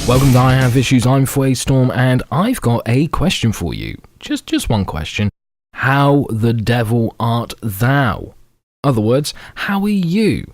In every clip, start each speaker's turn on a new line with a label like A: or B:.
A: Welcome to I Have Issues, I'm Storm, and I've got a question for you. Just one question. How the devil art thou? Other words, how are you?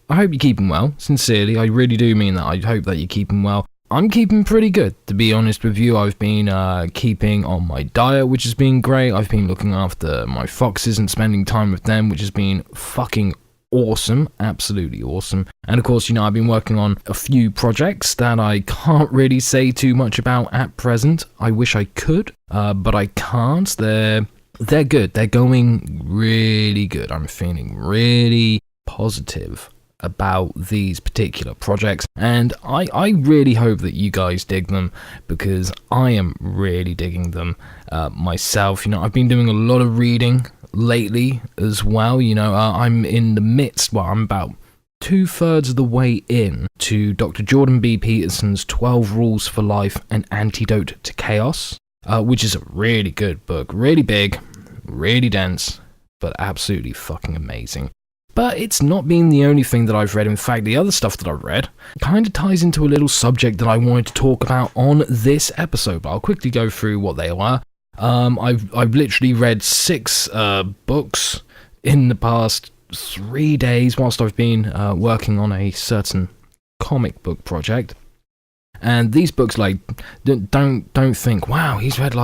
A: I hope you're keeping well. Sincerely, I really do mean that. I hope that you're keeping well. I'm keeping pretty good, to be honest with you. I've been keeping on my diet, which has been great. I've been looking after my foxes and spending time with them, which has been fucking awesome, absolutely awesome. And of course, I've been working on a few projects that I can't really say too much about at present. I wish I could, but I can't. They're good. They're going really good. I'm feeling really positive about these particular projects, and I really hope that you guys dig them, because I am really digging them myself. I've been doing a lot of reading lately as well. I'm in the midst, I'm about 2/3 of the way in to Dr. Jordan B. Peterson's 12 Rules for Life, An Antidote to Chaos, which is a really good book, really big, really dense, but absolutely fucking amazing. But it's not been the only thing that I've read. In fact, the other stuff that I've read kind of ties into a little subject that I wanted to talk about on this episode, but I'll quickly go through what they are. I've literally read 6 books in the past 3 days whilst I've been working on a certain comic book project. And these books, don't think, wow, he's read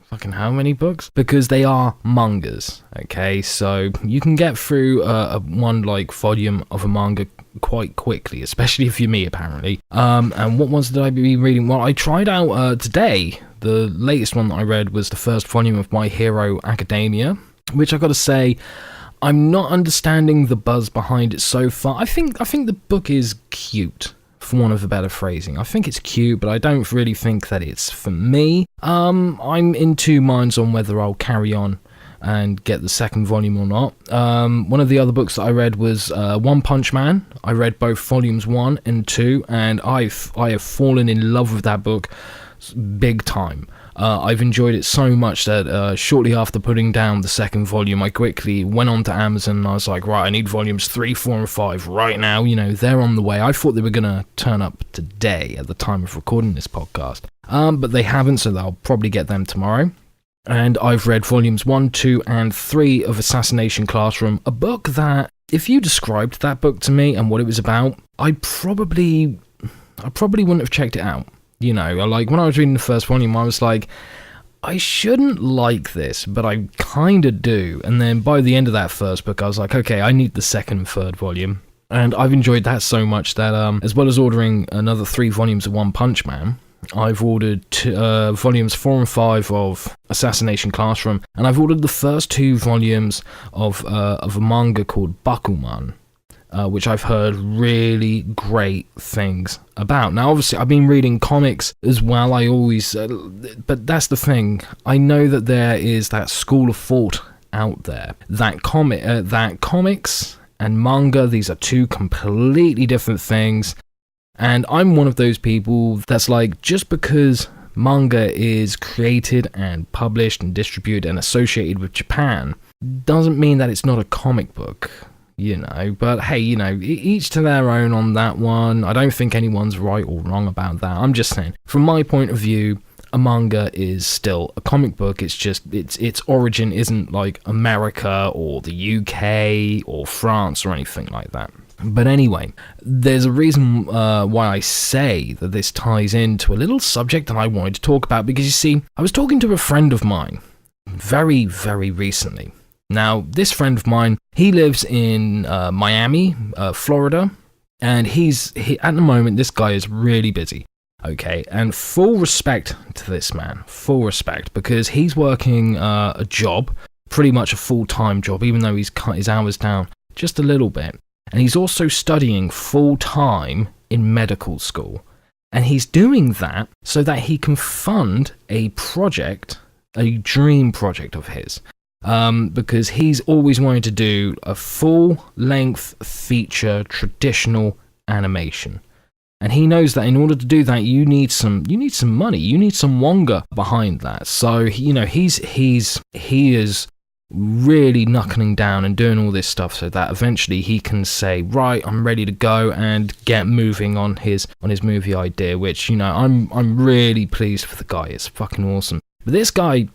A: fucking how many books? Because they are mangas, okay? So you can get through one volume of a manga quite quickly, especially if you're me, apparently. And what ones did I be reading? Well, I tried out today. The latest one that I read was the first volume of My Hero Academia, which I gotta say, I'm not understanding the buzz behind it so far. I think the book is cute, for want of a better phrasing. I think it's cute, but I don't really think that it's for me. I'm in two minds on whether I'll carry on and get the second volume or not. One of the other books that I read was One Punch Man. I read both volumes 1 and 2, and I have fallen in love with that book big time. I've enjoyed it so much that shortly after putting down the second volume, I quickly went on to Amazon and I was like, right, I need volumes 3, 4, and 5 right now. They're on the way. I thought they were going to turn up today at the time of recording this podcast. But they haven't, so I'll probably get them tomorrow. And I've read volumes 1, 2, and 3 of Assassination Classroom, a book that, if you described that book to me and what it was about, I probably wouldn't have checked it out. When I was reading the first volume, I was like, I shouldn't like this, but I kind of do. And then by the end of that first book, I was like, okay, I need the second and third volume. And I've enjoyed that so much that, as well as ordering another 3 volumes of One Punch Man, I've ordered volumes 4 and 5 of Assassination Classroom, and I've ordered the first 2 volumes of a manga called Bakuman, which I've heard really great things about. Now, obviously, I've been reading comics as well. I always, but that's the thing. I know that there is that school of thought out there that comics and manga, these are 2 completely different things. And I'm one of those people that's like, just because manga is created and published and distributed and associated with Japan, doesn't mean that it's not a comic book. But hey, each to their own on that one. I don't think anyone's right or wrong about that. I'm just saying, from my point of view, a manga is still a comic book. It's just, its origin isn't like America or the UK or France or anything like that. But anyway, there's a reason why I say that this ties into a little subject that I wanted to talk about, because you see, I was talking to a friend of mine very, very recently. Now, this friend of mine, he lives in Miami, Florida, and at the moment, this guy is really busy, okay? And full respect to this man, full respect, because he's working a job, pretty much a full-time job, even though he's cut his hours down just a little bit. And he's also studying full-time in medical school. And he's doing that so that he can fund a project, a dream project of his. Because he's always wanted to do a full-length feature traditional animation. And he knows that in order to do that, you need some money, you need some wonga behind that. So, he is really knuckling down and doing all this stuff so that eventually he can say, right, I'm ready to go and get moving on his movie idea, which, you know, I'm really pleased for the guy. It's fucking awesome. But this guy,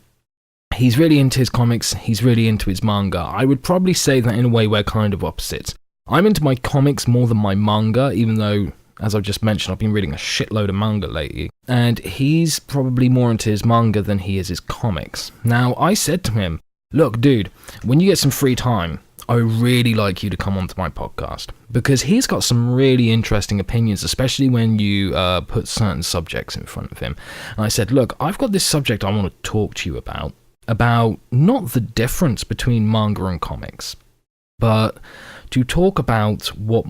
A: he's really into his comics, he's really into his manga. I would probably say that in a way we're kind of opposites. I'm into my comics more than my manga, even though, as I've just mentioned, I've been reading a shitload of manga lately. And he's probably more into his manga than he is his comics. Now, I said to him, look, dude, when you get some free time, I would really like you to come onto my podcast. Because he's got some really interesting opinions, especially when you put certain subjects in front of him. And I said, look, I've got this subject I want to talk to you about not the difference between manga and comics, but to talk about what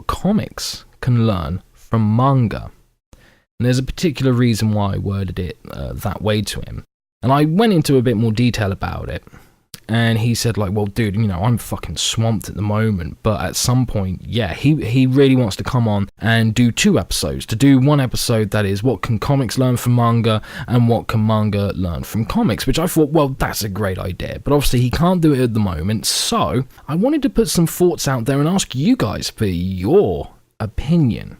A: comics can learn from manga. And there's a particular reason why I worded it that way to him. And I went into a bit more detail about it. And he said, like, well, dude, you know, I'm fucking swamped at the moment. But at some point, yeah, he really wants to come on and do 2 episodes. To do 1 episode that is, what can comics learn from manga and what can manga learn from comics? Which I thought, well, that's a great idea. But obviously he can't do it at the moment. So I wanted to put some thoughts out there and ask you guys for your opinion,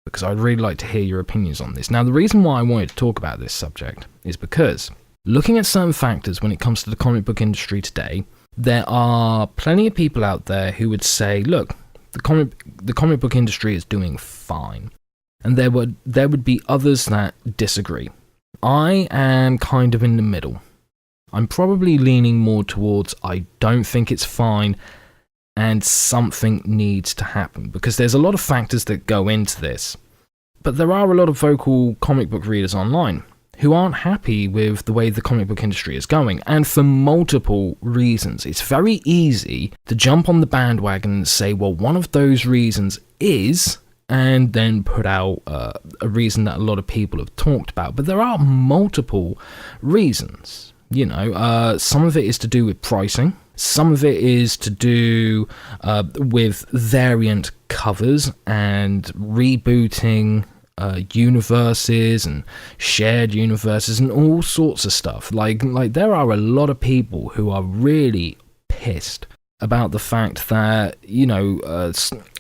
A: because I'd really like to hear your opinions on this. Now, the reason why I wanted to talk about this subject is because looking at certain factors when it comes to the comic book industry today, there are plenty of people out there who would say, look, the comic book industry is doing fine. And there would be others that disagree. I am kind of in the middle. I'm probably leaning more towards I don't think it's fine and something needs to happen, because there's a lot of factors that go into this. But there are a lot of vocal comic book readers online who aren't happy with the way the comic book industry is going, and for multiple reasons. It's very easy to jump on the bandwagon and say, well, one of those reasons is, and then put out a reason that a lot of people have talked about. But there are multiple reasons. You know, some of it is to do with pricing. Some of it is to do with variant covers and rebooting universes and shared universes and all sorts of stuff. Like there are a lot of people who are really pissed about the fact that, you know,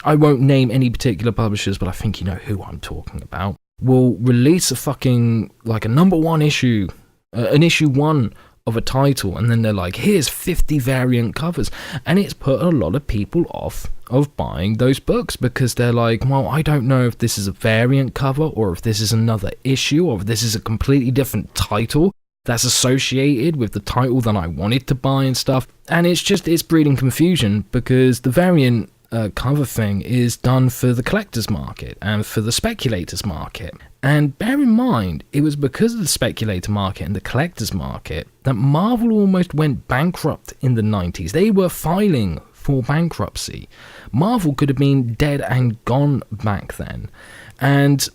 A: I won't name any particular publishers, but I think you know who I'm talking about, will release a fucking, like, a number 1 issue, an issue 1 of a title, and then they're like, here's 50 variant covers, and it's put a lot of people off of buying those books, because they're like, well, I don't know if this is a variant cover or if this is another issue or if this is a completely different title that's associated with the title that I wanted to buy and stuff. And it's breeding confusion, because the variant cover thing is done for the collector's market and for the speculator's market. And bear in mind, it was because of the speculator market and the collector's market that Marvel almost went bankrupt in the 90s. They were filing for bankruptcy. Marvel could have been dead and gone back then. And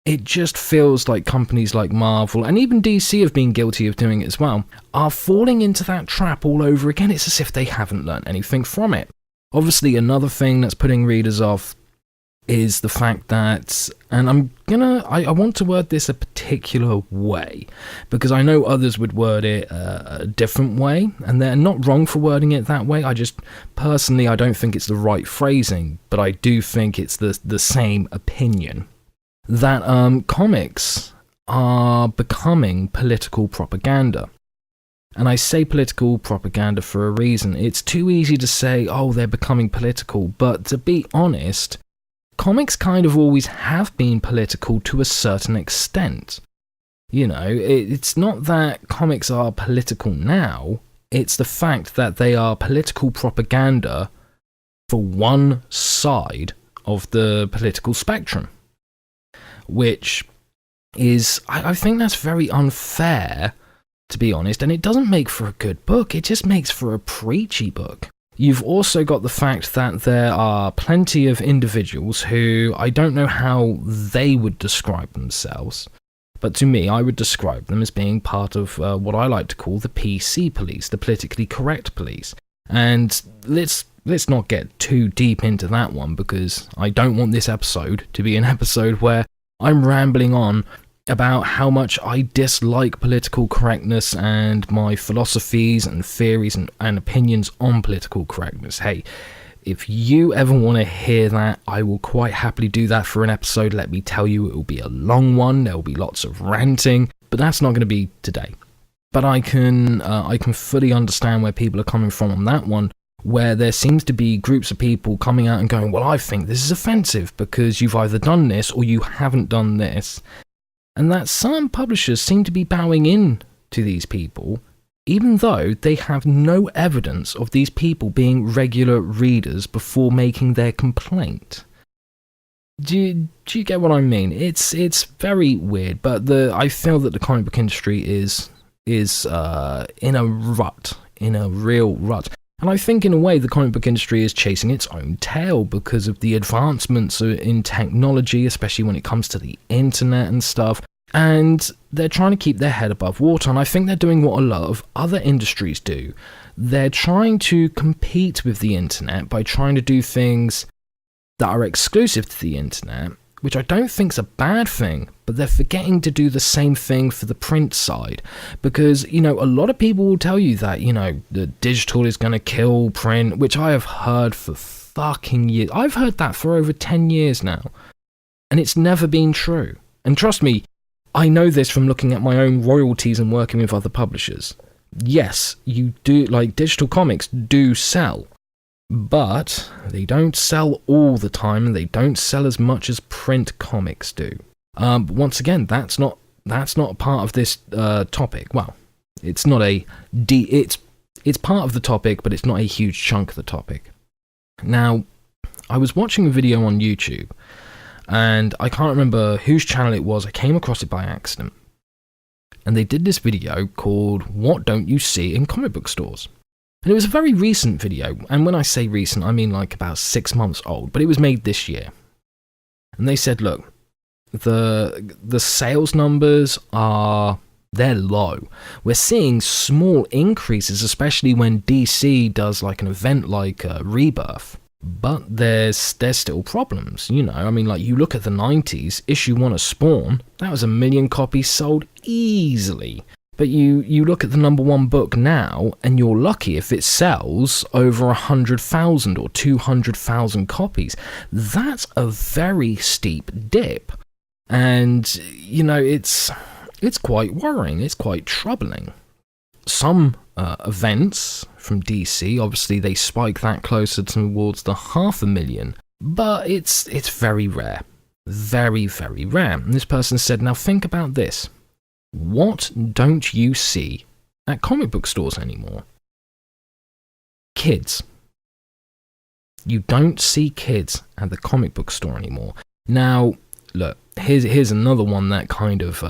A: it just feels like companies like Marvel, and even DC have been guilty of doing it as well, are falling into that trap all over again. It's as if they haven't learned anything from it. Obviously, another thing that's putting readers off is the fact that, and I want to word this a particular way, because I know others would word it a different way, and they're not wrong for wording it that way. I don't think it's the right phrasing, but I do think it's the same opinion, that comics are becoming political propaganda. And I say political propaganda for a reason. It's too easy to say, oh, they're becoming political, but to be honest, comics kind of always have been political to a certain extent. You know, it's not that comics are political now, it's the fact that they are political propaganda for one side of the political spectrum. Which is, I think that's very unfair, to be honest, and it doesn't make for a good book, it just makes for a preachy book. You've also got the fact that there are plenty of individuals who, I don't know how they would describe themselves, but to me, I would describe them as being part of what I like to call the PC police, the politically correct police. And let's not get too deep into that one, because I don't want this episode to be an episode where I'm rambling on about how much I dislike political correctness and my philosophies and theories and opinions on political correctness. Hey, if you ever want to hear that, I will quite happily do that for an episode. Let me tell you, it will be a long one. There will be lots of ranting, but that's not going to be today. But I can fully understand where people are coming from on that one, where there seems to be groups of people coming out and going, well, I think this is offensive because you've either done this or you haven't done this. And that some publishers seem to be bowing in to these people, even though they have no evidence of these people being regular readers before making their complaint. Do you get what I mean? It's very weird, but I feel that the comic book industry is in a rut, in a real rut. And I think in a way the comic book industry is chasing its own tail because of the advancements in technology, especially when it comes to the internet and stuff. And they're trying to keep their head above water. And I think they're doing what a lot of other industries do. They're trying to compete with the internet by trying to do things that are exclusive to the internet, which I don't think is a bad thing, but they're forgetting to do the same thing for the print side. Because, a lot of people will tell you that, the digital is going to kill print, which I have heard for fucking years. I've heard that for over 10 years now, and it's never been true. And trust me, I know this from looking at my own royalties and working with other publishers. Yes, you do, digital comics do sell, but they don't sell all the time, and they don't sell as much as print comics do. But once again, that's not a part of this topic. Well, it's not it's part of the topic, but it's not a huge chunk of the topic. Now, I was watching a video on YouTube, and I can't remember whose channel it was. I came across it by accident, and they did this video called "What Don't You See in Comic Book Stores?" And it was a very recent video, and when I say recent, I mean about 6 months old, but it was made this year. And they said, look, the sales numbers they're low. We're seeing small increases, especially when DC does an event like Rebirth. But there's still problems, you look at the 90s, issue 1 of Spawn, that was 1 million copies sold easily. But you look at the number 1 book now, and you're lucky if it sells over 100,000 or 200,000 copies. That's a very steep dip. And, it's quite worrying, it's quite troubling. Some events from DC, obviously they spike that closer towards the 500,000, but it's very rare. Very, very rare. And this person said, now think about this. What don't you see at comic book stores anymore? Kids. You don't see kids at the comic book store anymore. Now, look, here's another one that kind of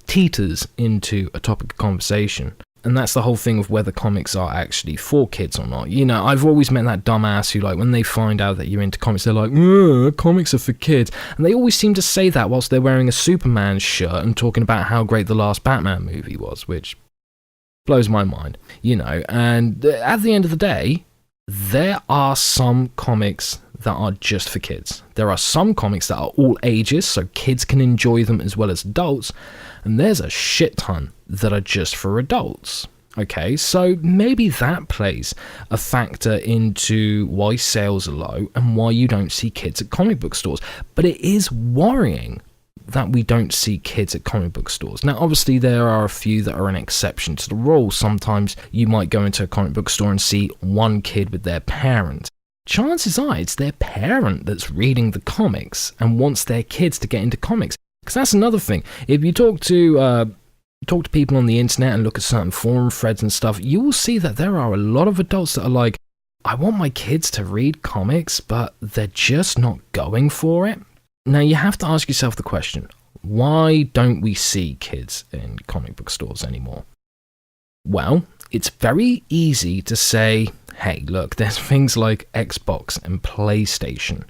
A: teeters into a topic of conversation. And that's the whole thing of whether comics are actually for kids or not. I've always met that dumbass who, when they find out that you're into comics, they're like, comics are for kids. And they always seem to say that whilst they're wearing a Superman shirt and talking about how great the last Batman movie was, which blows my mind, And at the end of the day, there are some comics that are just for kids. There are some comics that are all ages, so kids can enjoy them as well as adults. And there's a shit ton that are just for adults. Okay, so maybe that plays a factor into why sales are low and why you don't see kids at comic book stores. But it is worrying that we don't see kids at comic book stores. Now, obviously, there are a few that are an exception to the rule. Sometimes you might go into a comic book store and see one kid with their parent. Chances are it's their parent that's reading the comics and wants their kids to get into comics. Because that's another thing. If you talk to people on the internet and look at certain forum threads and stuff, you will see that there are a lot of adults that are like, I want my kids to read comics, but they're just not going for it. Now, you have to ask yourself the question, why don't we see kids in comic book stores anymore? Well, it's very easy to say, hey, look, there's things like Xbox and PlayStation.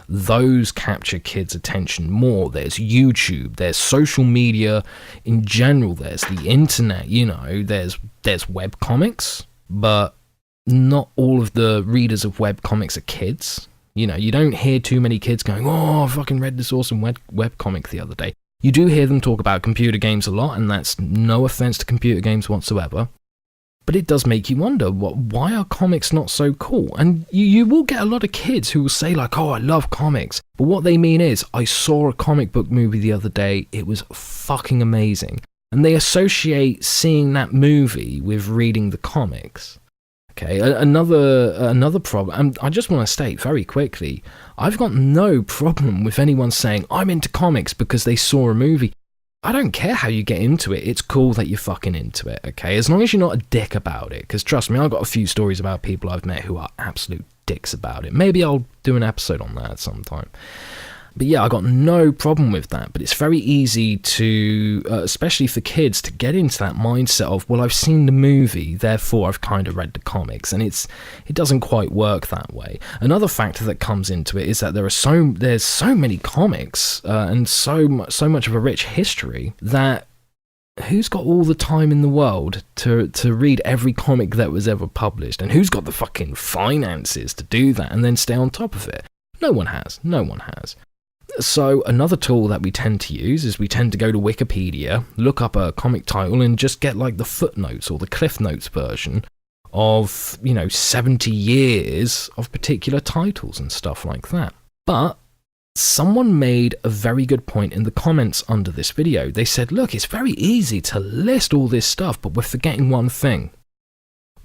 A: Those capture kids' attention more. There's YouTube, there's social media in general, there's the internet, there's webcomics, but not all of the readers of webcomics are kids. You don't hear too many kids going, oh, I fucking read this awesome webcomic the other day. You do hear them talk about computer games a lot, and that's no offense to computer games whatsoever. But it does make you wonder, why are comics not so cool? And you will get a lot of kids who will say like, oh, I love comics. But what they mean is, I saw a comic book movie the other day, it was fucking amazing. And they associate seeing that movie with reading the comics. Okay, another problem, and I just want to state very quickly, I've got no problem with anyone saying, I'm into comics because they saw a movie. I don't care how you get into it, it's cool that you're fucking into it, okay? As long as you're not a dick about it, because trust me, I've got a few stories about people I've met who are absolute dicks about it. Maybe I'll do an episode on that at some time. But yeah, I got no problem with that, but it's very easy to, especially for kids, to get into that mindset of, well, I've seen the movie, therefore I've kind of read the comics, and it doesn't quite work that way. Another factor that comes into it is that there's so many comics, and so much of a rich history, that who's got all the time in the world to read every comic that was ever published, and who's got the fucking finances to do that and then stay on top of it? No one has. So another tool that we tend to use is we tend to go to Wikipedia, look up a comic title, and just get like the footnotes or the Cliff Notes version of, 70 years of particular titles and stuff like that. But someone made a very good point in the comments under this video. They said, look, it's very easy to list all this stuff, but we're forgetting one thing.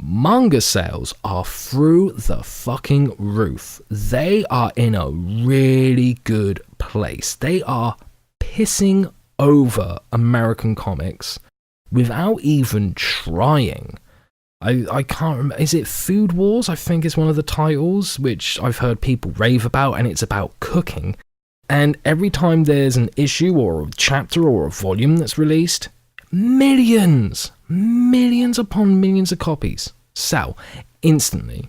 A: Manga sales are through the fucking roof. They are in a really good place. They are pissing over American comics without even trying. I can't remember, is it Food Wars? I think is one of the titles, which I've heard people rave about, and it's about cooking. And every time there's an issue or a chapter or a volume that's released, millions upon millions of copies sell instantly.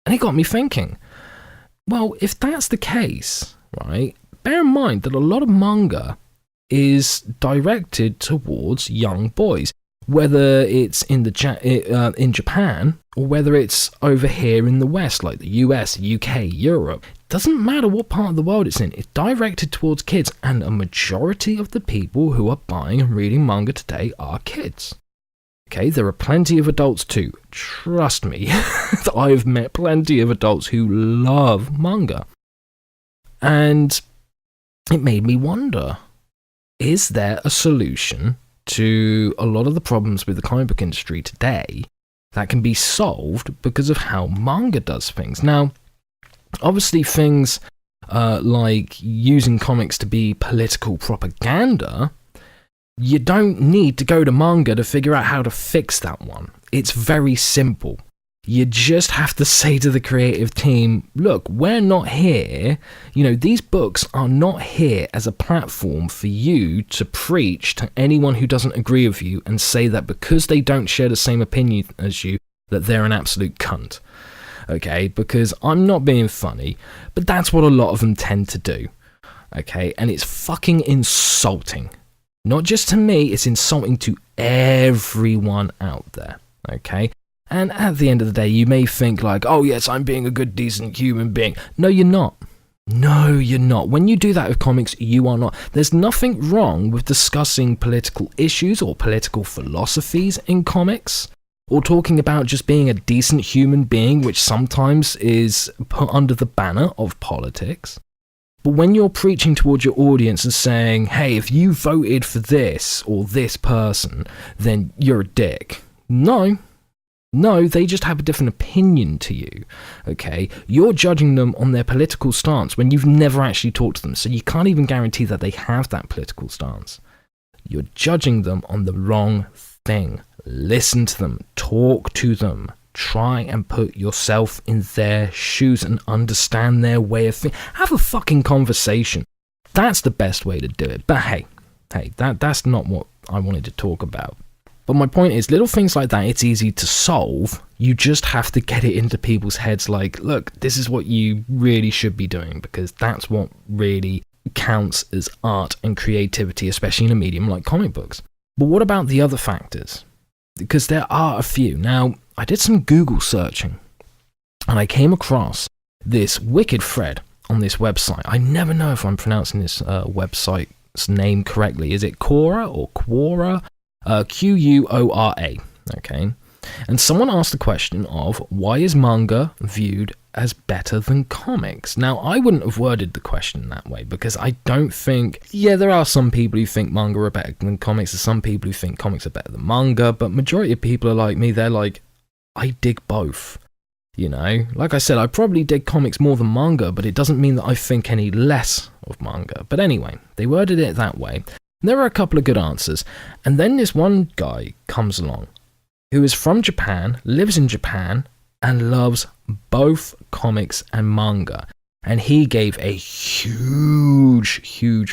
A: And it got me thinking, well, if that's the case, right, bear in mind that a lot of manga is directed towards young boys, whether it's in Japan or whether it's over here in the West, like the US, UK, Europe. Doesn't matter what part of the world it's in, it's directed towards kids, and a majority of the people who are buying and reading manga today are kids. Okay, there are plenty of adults too. Trust me, I've met plenty of adults who love manga. And it made me wonder, is there a solution to a lot of the problems with the comic book industry today that can be solved because of how manga does things? Now, obviously things like using comics to be political propaganda, you don't need to go to manga to figure out how to fix that one. It's very simple. You just have to say to the creative team, look, we're not here, these books are not here as a platform for you to preach to anyone who doesn't agree with you and say that because they don't share the same opinion as you, that they're an absolute cunt. Okay, because I'm not being funny, but that's what a lot of them tend to do. Okay, and it's fucking insulting. Not just to me, it's insulting to everyone out there. Okay? And at the end of the day, you may think like, oh yes, I'm being a good, decent human being. No, you're not. No, you're not. When you do that with comics, you are not. There's nothing wrong with discussing political issues or political philosophies in comics, or talking about just being a decent human being, which sometimes is put under the banner of politics. But when you're preaching towards your audience and saying, hey, if you voted for this or this person, then you're a dick. No, they just have a different opinion to you, okay? You're judging them on their political stance when you've never actually talked to them, so you can't even guarantee that they have that political stance. You're judging them on the wrong thing. Listen to them, talk to them. Try and put yourself in their shoes and understand their way of thinking. Have a fucking conversation. That's the best way to do it. But hey, that's not what I wanted to talk about. But my point is, little things like that, it's easy to solve. You just have to get it into people's heads like, look, this is what you really should be doing, because that's what really counts as art and creativity, especially in a medium like comic books. But what about the other factors? Because there are a few. Now, I did some Google searching, and I came across this wicked thread on this website. I never know if I'm pronouncing this website name correctly. Is it Quora or Quora? Quora. Okay. And someone asked the question of, why is manga viewed as better than comics? Now, I wouldn't have worded the question that way, because I don't think... Yeah, there are some people who think manga are better than comics, there's some people who think comics are better than manga, but majority of people are like me, they're like, I dig both. You know, like I said, I probably dig comics more than manga, but it doesn't mean that I think any less of manga. But anyway, they worded it that way. And there are a couple of good answers. And then this one guy comes along, who is from Japan, lives in Japan, and loves both comics and manga. And he gave a huge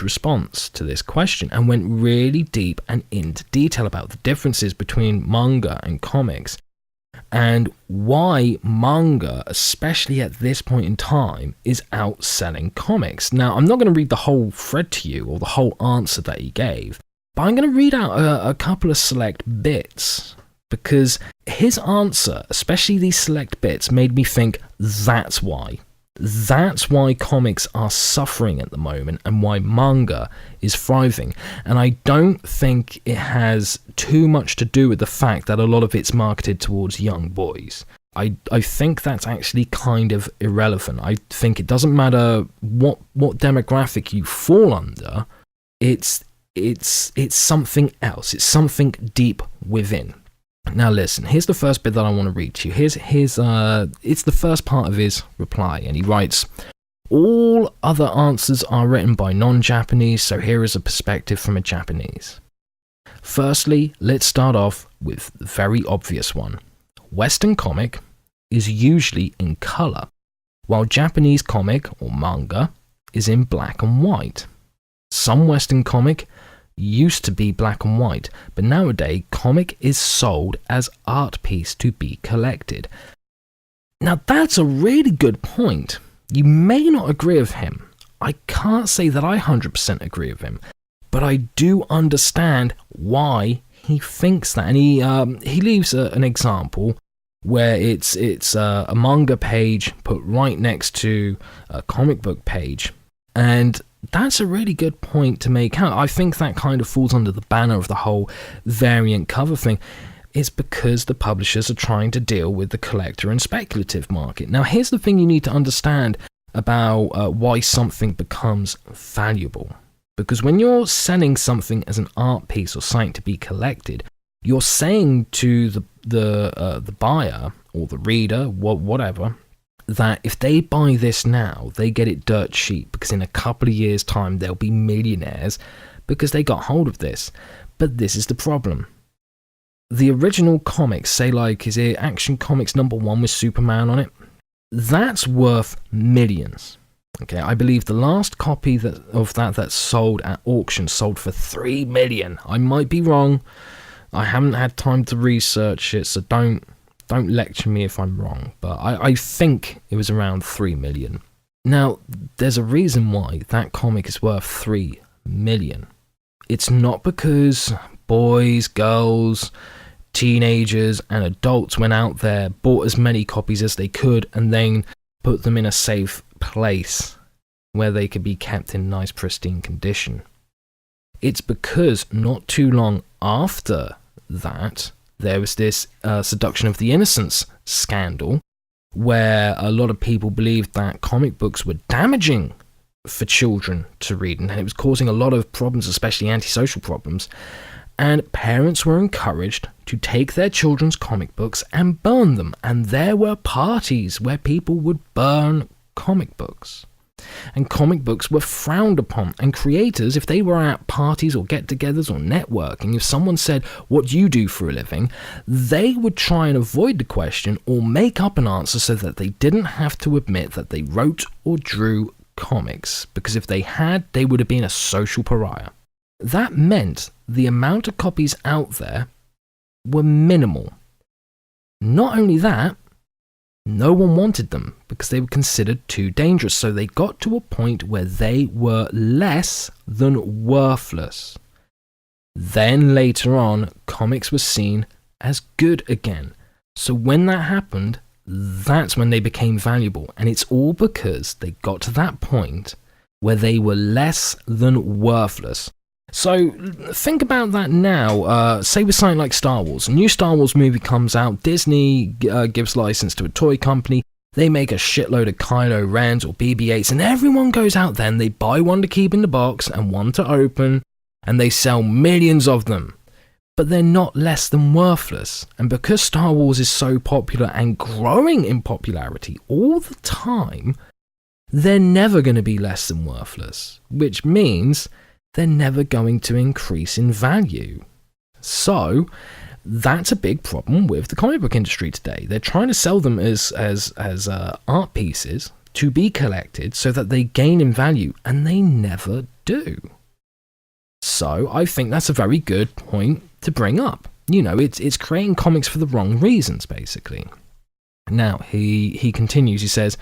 A: response to this question and went really deep and into detail about the differences between manga and comics and why manga, especially at this point in time, is outselling comics. Now, I'm not going to read the whole thread to you or the whole answer that he gave, but I'm going to read out a couple of select bits. Because his answer, especially these select bits, made me think that's why. That's why comics are suffering at the moment and why manga is thriving. And I don't think it has too much to do with the fact that a lot of it's marketed towards young boys. I think that's actually kind of irrelevant. I think it doesn't matter what demographic you fall under. It's something else. It's something deep within. Now listen, here's the first bit that I want to read to you. It's the first part of his reply, and he writes, all other answers are written by non-Japanese, so here is a perspective from a Japanese. Firstly, let's start off with the very obvious one. Western comic is usually in color, while Japanese comic, or manga, is in black and white. Some Western comic used to be black and white, but nowadays comic is sold as art piece to be collected. Now that's a really good point. You may not agree with him. I can't say that I 100% agree with him, but I do understand why he thinks that. And he leaves an example where it's a manga page put right next to a comic book page, and that's a really good point to make out. I think that kind of falls under the banner of the whole variant cover thing. It's because the publishers are trying to deal with the collector and speculative market. Now, here's the thing you need to understand about why something becomes valuable. Because when you're selling something as an art piece or something to be collected, you're saying to the buyer or the reader, whatever, that if they buy this now, they get it dirt cheap, because in a couple of years' time they'll be millionaires because they got hold of this. But this is the problem. The original comics, say like, is it Action Comics #1 with Superman on it? That's worth millions. Okay, I believe the last copy of that sold at auction sold for $3 million. I might be wrong. I haven't had time to research it, so don't lecture me if I'm wrong, but I think it was around 3 million. Now, there's a reason why that comic is worth 3 million. It's not because boys, girls, teenagers, and adults went out there, bought as many copies as they could, and then put them in a safe place where they could be kept in nice, pristine condition. It's because not too long after that, there was this seduction of the innocence scandal, where a lot of people believed that comic books were damaging for children to read, and it was causing a lot of problems, especially antisocial problems. And parents were encouraged to take their children's comic books and burn them, and there were parties where people would burn comic books. And comic books were frowned upon, and creators, if they were at parties or get-togethers or networking, if someone said, what do you do for a living, they would try and avoid the question or make up an answer so that they didn't have to admit that they wrote or drew comics, because if they had, they would have been a social pariah. That meant the amount of copies out there were minimal. Not only that, no one wanted them because they were considered too dangerous, so they got to a point where they were less than worthless. Then later on, comics were seen as good again. So when that happened, that's when they became valuable, and it's all because they got to that point where they were less than worthless. So think about that now. Say with something like Star Wars. A new Star Wars movie comes out. Disney gives license to a toy company. They make a shitload of Kylo Rens or BB-8s, and everyone goes out there and they buy one to keep in the box and one to open, and they sell millions of them. But they're not less than worthless. And because Star Wars is so popular and growing in popularity all the time, they're never going to be less than worthless, which means they're never going to increase in value. So that's a big problem with the comic book industry today. They're trying to sell them as art pieces to be collected so that they gain in value, and they never do. So I think that's a very good point to bring up. You know, it's creating comics for the wrong reasons, basically. Now, he continues, he says,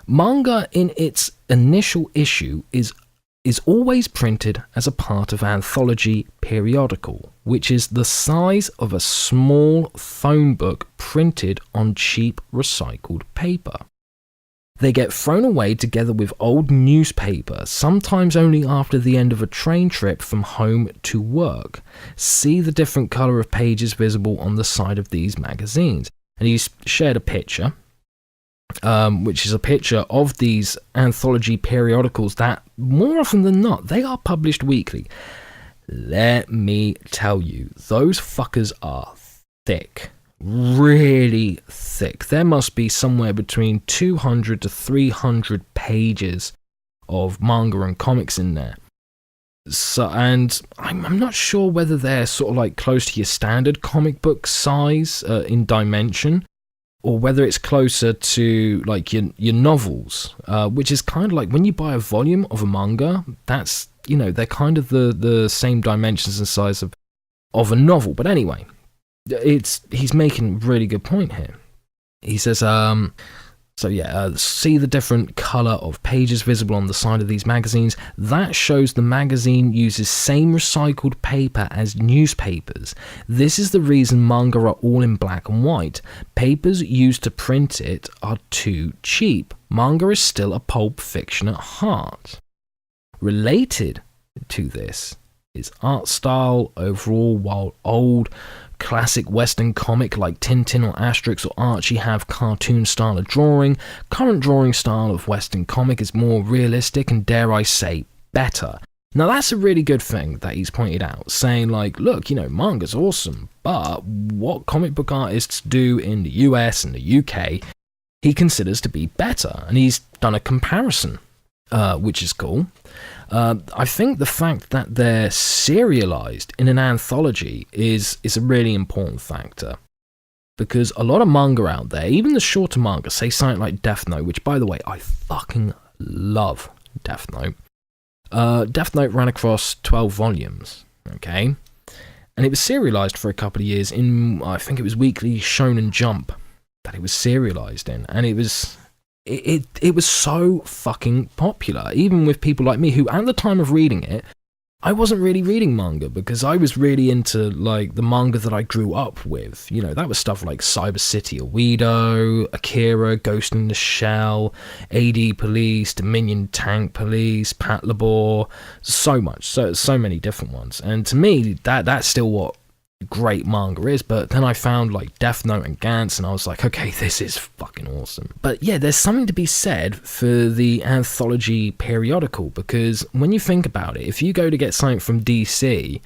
A: manga in its initial issue is always printed as a part of anthology periodical, which is the size of a small phone book printed on cheap recycled paper. They get thrown away together with old newspaper, sometimes only after the end of a train trip from home to work. See the different colour of pages visible on the side of these magazines. And he's shared a picture, which is a picture of these anthology periodicals that, more often than not, they are published weekly. Let me tell you, those fuckers are thick. Really thick. There must be somewhere between 200 to 300 pages of manga and comics in there. So, and I'm not sure whether they're sort of like close to your standard comic book size in dimension, or whether it's closer to like your novels, which is kind of like when you buy a volume of a manga, that's, you know, they're kind of the same dimensions and size of a novel. But anyway, he's making a really good point here. He says, see the different colour of pages visible on the side of these magazines. That shows the magazine uses same recycled paper as newspapers. This is the reason manga are all in black and white. Papers used to print it are too cheap. Manga is still a pulp fiction at heart. Related to this is art style overall. While old classic Western comic like Tintin or Asterix or Archie have cartoon style of drawing, current drawing style of Western comic is more realistic and, dare I say, better. Now that's a really good thing that he's pointed out, saying like, look, you know, manga's awesome, but what comic book artists do in the US and the UK, he considers to be better, and he's done a comparison, which is cool. I think the fact that they're serialized in an anthology is a really important factor, because a lot of manga out there, even the shorter manga, say something like Death Note, which by the way I fucking love Death Note. Death Note ran across 12 volumes, okay, and it was serialized for a couple of years in, I think it was Weekly Shonen Jump that it was serialized in, and it was so fucking popular, even with people like me who, at the time of reading it, I wasn't really reading manga because I was really into like the manga that I grew up with. You know, that was stuff like Cyber City Oedo, Akira, Ghost in the Shell, AD Police, Dominion Tank Police, Patlabor, so many different ones. And to me, that's still what great manga is. But then I found like Death Note and Gantz, and I was like, okay, this is fucking awesome. But yeah, there's something to be said for the anthology periodical, because when you think about it, if you go to get something from DC,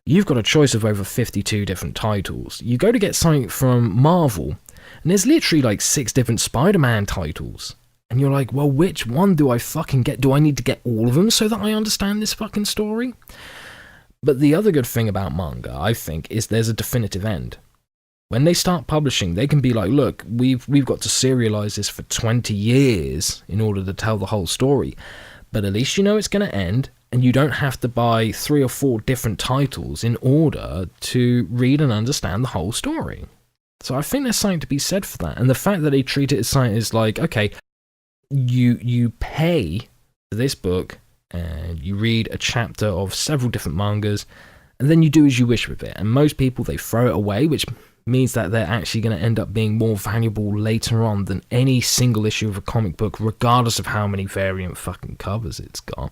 A: you've got a choice of over 52 different titles. You go to get something from Marvel, and there's literally like 6 different Spider-Man titles. And you're like, well, which one do I fucking get? Do I need to get all of them so that I understand this fucking story? But the other good thing about manga, I think, is there's a definitive end. When they start publishing, they can be like, look, we've got to serialize this for 20 years in order to tell the whole story. But at least you know it's going to end, and you don't have to buy 3 or 4 different titles in order to read and understand the whole story. So I think there's something to be said for that. And the fact that they treat it as something is like, okay, you pay for this book, and you read a chapter of several different mangas, and then you do as you wish with it. And most people, they throw it away, which means that they're actually going to end up being more valuable later on than any single issue of a comic book, regardless of how many variant fucking covers it's got.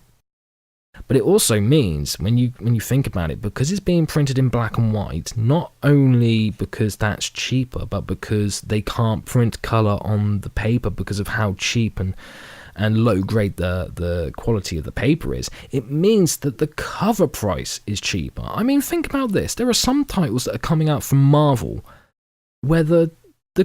A: But it also means, when you think about it, because it's being printed in black and white, not only because that's cheaper, but because they can't print colour on the paper because of how cheap and low grade the quality of the paper is, it means that the cover price is cheaper. I mean, think about this. There are some titles that are coming out from Marvel where the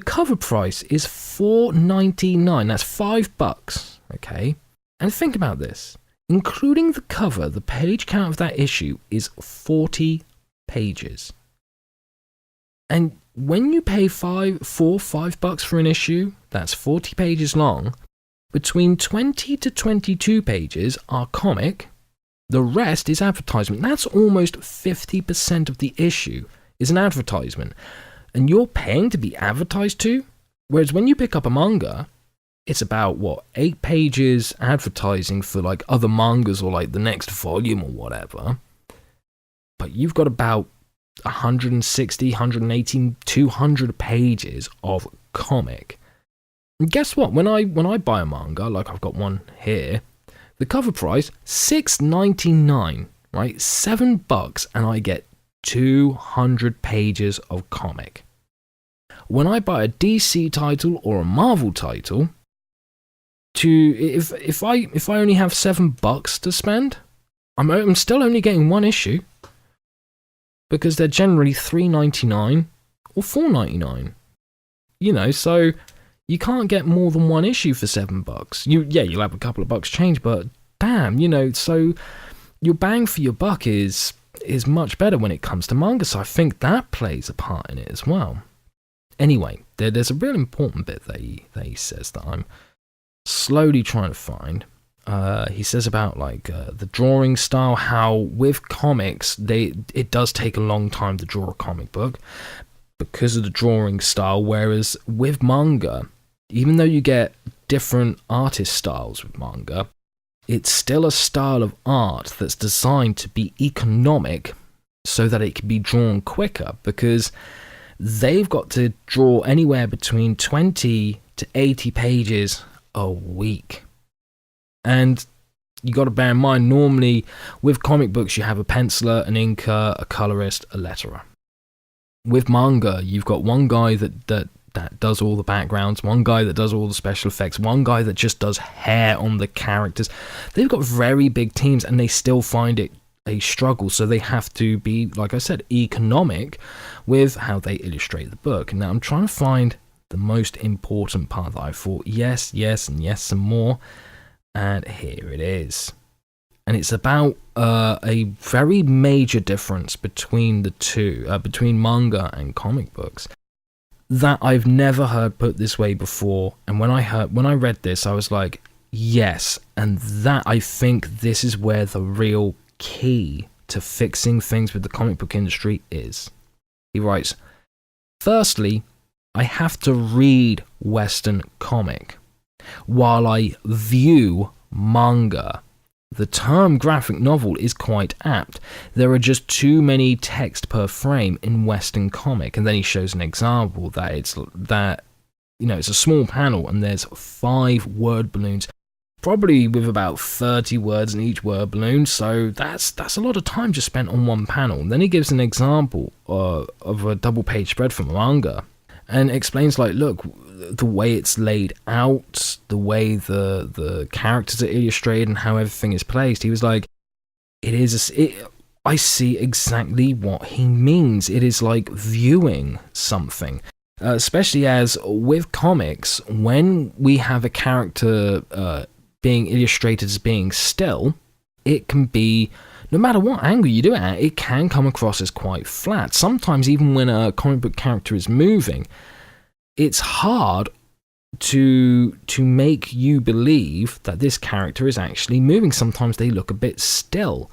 A: cover price is $4.99. That's $5, okay? And think about this. Including the cover, the page count of that issue is 40 pages. And when you pay $5 for an issue that's 40 pages long, between 20 to 22 pages are comic, the rest is advertisement. That's almost 50% of the issue is an advertisement. And you're paying to be advertised to? Whereas when you pick up a manga, it's about, 8 pages advertising for like other mangas or like the next volume or whatever. But you've got about 160, 180, 200 pages of comic. And guess what? When I buy a manga, like I've got one here, the cover price, $6.99, right? $7, and I get 200 pages of comic. When I buy a DC title or a Marvel title, if I only have $7 to spend, I'm still only getting one issue, because they're generally $3.99 or $4.99. You know, so you can't get more than one issue for $7. You'll have a couple of bucks change, but damn, you know, so your bang for your buck is much better when it comes to manga. So I think that plays a part in it as well. Anyway, there's a real important bit that he says that I'm slowly trying to find. He says about like the drawing style, how with comics it does take a long time to draw a comic book because of the drawing style, whereas with manga, even though you get different artist styles with manga, it's still a style of art that's designed to be economic so that it can be drawn quicker, because they've got to draw anywhere between 20 to 80 pages a week. And you got to bear in mind, normally with comic books you have a penciler, an inker, a colorist, a letterer. With manga, you've got one guy that does all the backgrounds, one guy that does all the special effects, one guy that just does hair on the characters. They've got very big teams and they still find it a struggle, so they have to be, like I said, economic with how they illustrate the book. Now I'm trying to find the most important part that I thought, yes, and yes, some more. And here it is. And it's about a very major difference between the two, between manga and comic books, that I've never heard put this way before. And when I read this, I was like, yes. And that, I think this is where the real key to fixing things with the comic book industry is. He writes, firstly, I have to read Western comic while I view manga. The term graphic novel is quite apt. There are just too many text per frame in Western comic. And then he shows an example that it's a small panel and there's 5 word balloons, probably with about 30 words in each word balloon. So that's a lot of time just spent on one panel. And then he gives an example of a double page spread from a manga and explains, like, look, the way it's laid out, the way the characters are illustrated and how everything is placed. He was like, I see exactly what he means. It is like viewing something. Especially as with comics, when we have a character being illustrated as being still, it can be, no matter what angle you do it at, it can come across as quite flat. Sometimes even when a comic book character is moving, it's hard to make you believe that this character is actually moving. Sometimes they look a bit still.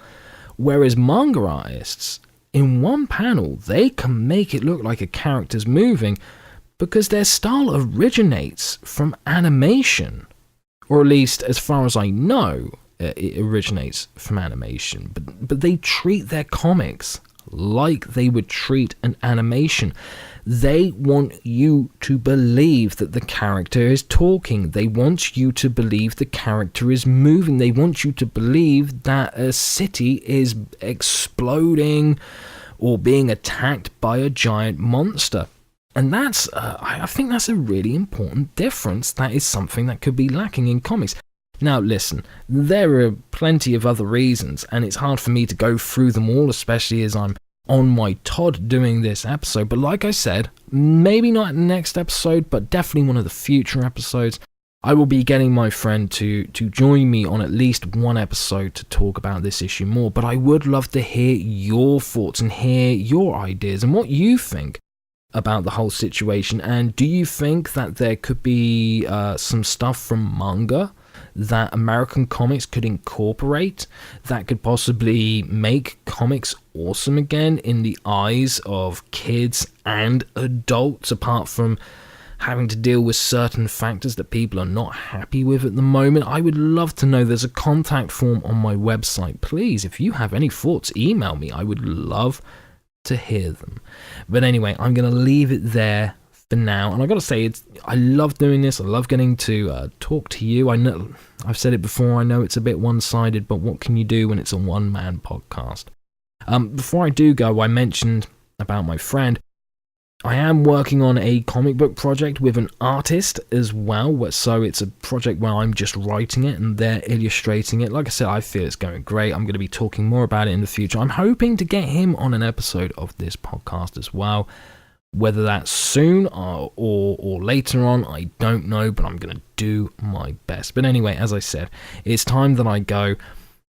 A: Whereas manga artists, in one panel, they can make it look like a character's moving because their style originates from animation. Or at least, as far as I know, it originates from animation. But they treat their comics like they would treat an animation. They want you to believe that the character is talking. They want you to believe the character is moving. They want you to believe that a city is exploding or being attacked by a giant monster. And that's, I think that's a really important difference. That is something that could be lacking in comics. Now listen, there are plenty of other reasons, and it's hard for me to go through them all, especially as I'm on my Todd doing this episode. But like I said, maybe not in the next episode, but definitely one of the future episodes, I will be getting my friend to join me on at least one episode to talk about this issue more. But I would love to hear your thoughts and hear your ideas and what you think about the whole situation. And do you think that there could be some stuff from Manga that American comics could incorporate that could possibly make comics awesome again in the eyes of kids and adults, apart from having to deal with certain factors that people are not happy with at the moment? I would love to know. There's a contact form on my website. Please, if you have any thoughts, email me. I would love to hear them. But anyway, I'm going to leave it there for now, and I gotta say, I love doing this. I love getting to talk to you. I know I've said it before, I know it's a bit one-sided, but what can you do when it's a one-man podcast? Before I do go, I mentioned about my friend. I am working on a comic book project with an artist as well, so it's a project where I'm just writing it and they're illustrating it. Like I said, I feel it's going great. I'm going to be talking more about it in the future. I'm hoping to get him on an episode of this podcast as well. Whether that's soon or later on, I don't know, but I'm going to do my best. But anyway, as I said, it's time that I go.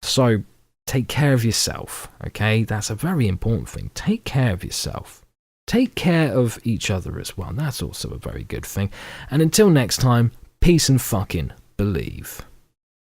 A: So take care of yourself, okay? That's a very important thing. Take care of yourself. Take care of each other as well. That's also a very good thing. And until next time, peace and fucking believe.